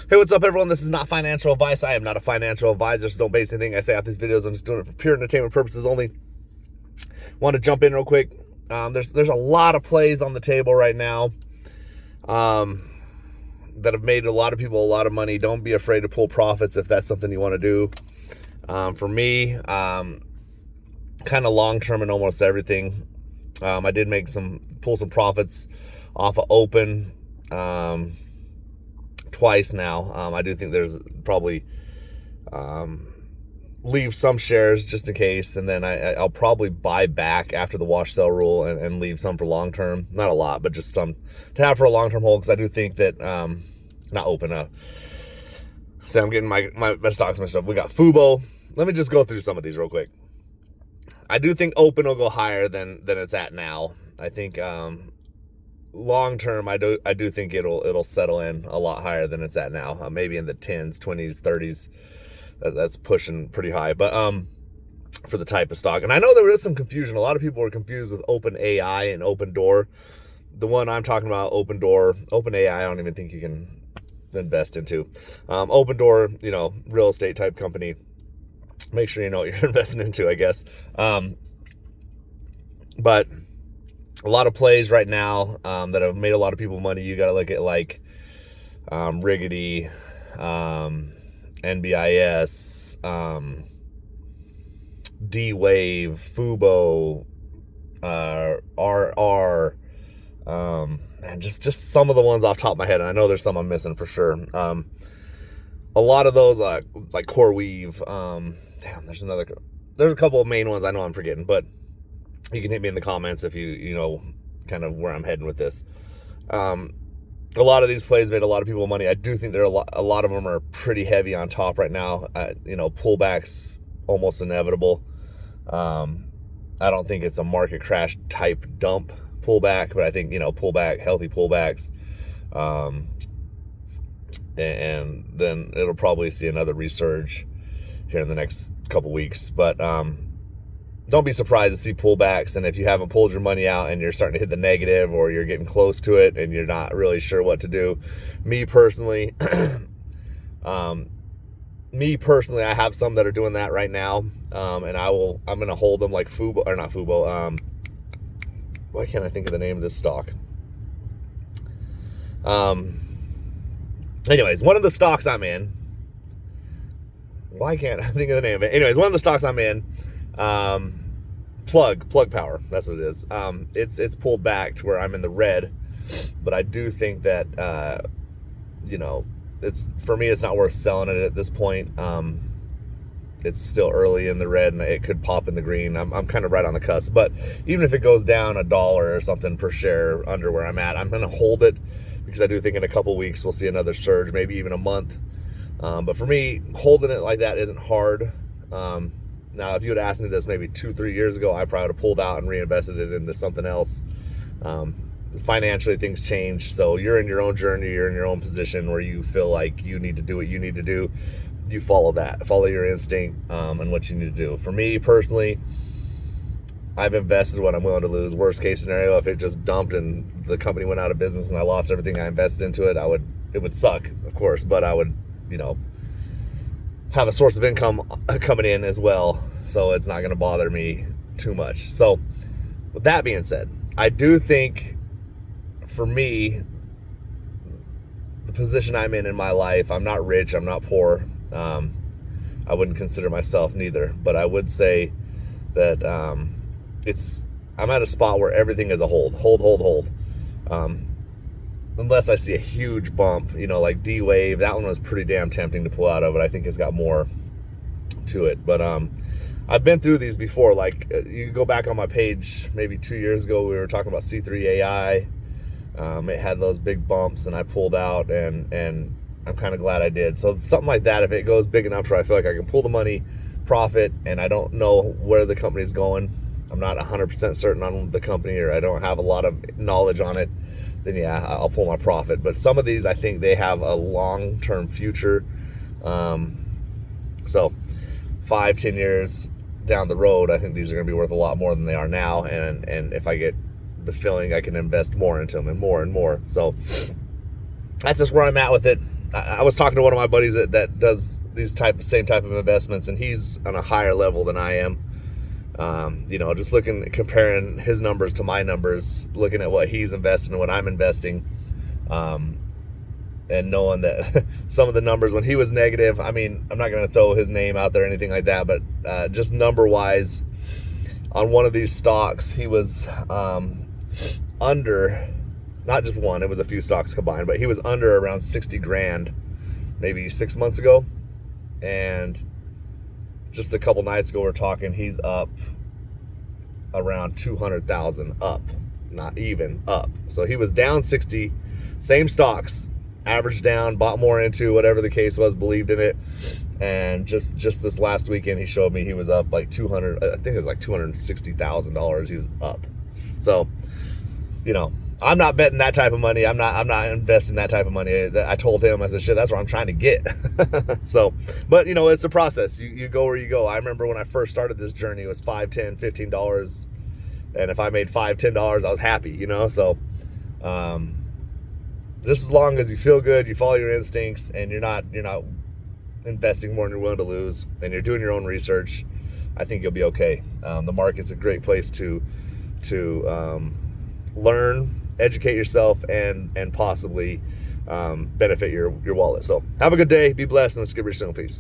Hey, what's up, everyone? This is not financial advice. I am not a financial advisor, so don't base anything I say off these videos. I'm just doing it for pure entertainment purposes only. Want to jump in real quick. There's a lot of plays on the table right now that have made a lot of people a lot of money. Don't be afraid to pull profits if that's something you want to do. For me, kind of long-term in almost everything. I did pull some profits off of Open twice now. I do think there's probably leave some shares just in case, and then I'll probably buy back after the wash sell rule and leave some for long term. Not a lot, but just some to have for a long term hold, because I do think that not Open up. So I'm getting my stocks mixed up. We got Fubo. Let me just go through some of these real quick. I do think Open will go higher than it's at now. I think long term, I do think it'll settle in a lot higher than it's at now. Maybe in the 10s, 20s, 30s. That's pushing pretty high. But for the type of stock, and I know there is some confusion. A lot of people are confused with OpenAI and Opendoor. The one I'm talking about, Opendoor, OpenAI, I don't even think you can invest into. Opendoor, real estate type company. Make sure you know what you're investing into, I guess. But a lot of plays right now that have made a lot of people money. You got to look at like Riggedy, NBIS, D-Wave, Fubo, RR, and just some of the ones off the top of my head. And I know there's some I'm missing for sure. A lot of those like CoreWeave. There's a couple of main ones I know I'm forgetting, but you can hit me in the comments if you know kind of where I'm heading with this. A lot of these plays made a lot of people money. I do think a lot of them are pretty heavy on top right now. Pullbacks almost inevitable. I don't think it's a market crash type dump pullback, but I think healthy pullbacks. And then it'll probably see another resurge here in the next couple weeks. But don't be surprised to see pullbacks. And if you haven't pulled your money out and you're starting to hit the negative, or you're getting close to it and you're not really sure what to do, me personally, I have some that are doing that right now. And I'm going to hold them like Fubo, or not Fubo. Why can't I think of the name of this stock? Anyways, one of the stocks I'm in, why can't I think of the name of it? Anyways, one of the stocks I'm in, Plug Power, that's what it is. It's pulled back to where I'm in the red, but I do think that for me, it's not worth selling it at this point. It's still early in the red, and it could pop in the green. I'm kind of right on the cusp, but even if it goes down $1 or something per share under where I'm at, I'm going to hold it, because I do think in a couple weeks we'll see another surge, maybe even a month. But for me, holding it like that isn't hard. Now, if you had asked me this maybe 2-3 years ago, I probably would have pulled out and reinvested it into something else. Financially, things change. So you're in your own journey. You're in your own position where you feel like you need to do what you need to do. You follow that. Follow your instinct and what you need to do. For me personally, I've invested what I'm willing to lose. Worst case scenario, if it just dumped and the company went out of business and I lost everything I invested into it, it would suck, of course, but I would, have a source of income coming in as well, so it's not going to bother me too much. So with that being said, I do think for me, the position I'm in my life, I'm not rich, I'm not poor. I wouldn't consider myself neither, but I would say that I'm at a spot where everything is a hold. Unless I see a huge bump, like D-Wave. That one was pretty damn tempting to pull out of it. I think it's got more to it. But I've been through these before. Like, you go back on my page maybe 2 years ago, we were talking about C3AI. It had those big bumps, and I pulled out, and I'm kind of glad I did. So something like that, if it goes big enough where I feel like I can pull the money, profit, and I don't know where the company's going, I'm not 100% certain on the company, or I don't have a lot of knowledge on it, then yeah, I'll pull my profit. But some of these, I think they have a long-term future. So 5-10 years down the road, I think these are going to be worth a lot more than they are now. And if I get the feeling, I can invest more into them and more and more. So that's just where I'm at with it. I was talking to one of my buddies that does these same type of investments, and he's on a higher level than I am. Just comparing his numbers to my numbers, looking at what he's investing and what I'm investing, and knowing that some of the numbers when he was negative, I mean, I'm not going to throw his name out there or anything like that, but just number wise, on one of these stocks, he was under, not just one, it was a few stocks combined, but he was under around 60 grand maybe 6 months ago. And just a couple nights ago, we're talking, he's up around 200,000 up, not even up. So he was down 60, same stocks, averaged down, bought more into, whatever the case was, believed in it. And just this last weekend, he showed me he was up like 200, I think it was like $260,000 he was up. So, I'm not betting that type of money. I'm not investing that type of money. I told him, I said, shit, that's what I'm trying to get. So, but it's a process. You go where you go. I remember when I first started this journey, it was $5, $10, $15. And if I made $5, $10, I was happy, So, just as long as you feel good, you follow your instincts, and you're not investing more than you're willing to lose, and you're doing your own research, I think you'll be okay. The market's a great place to learn, educate yourself, and possibly benefit your wallet. So have a good day, be blessed, and let's get rich soon. Peace.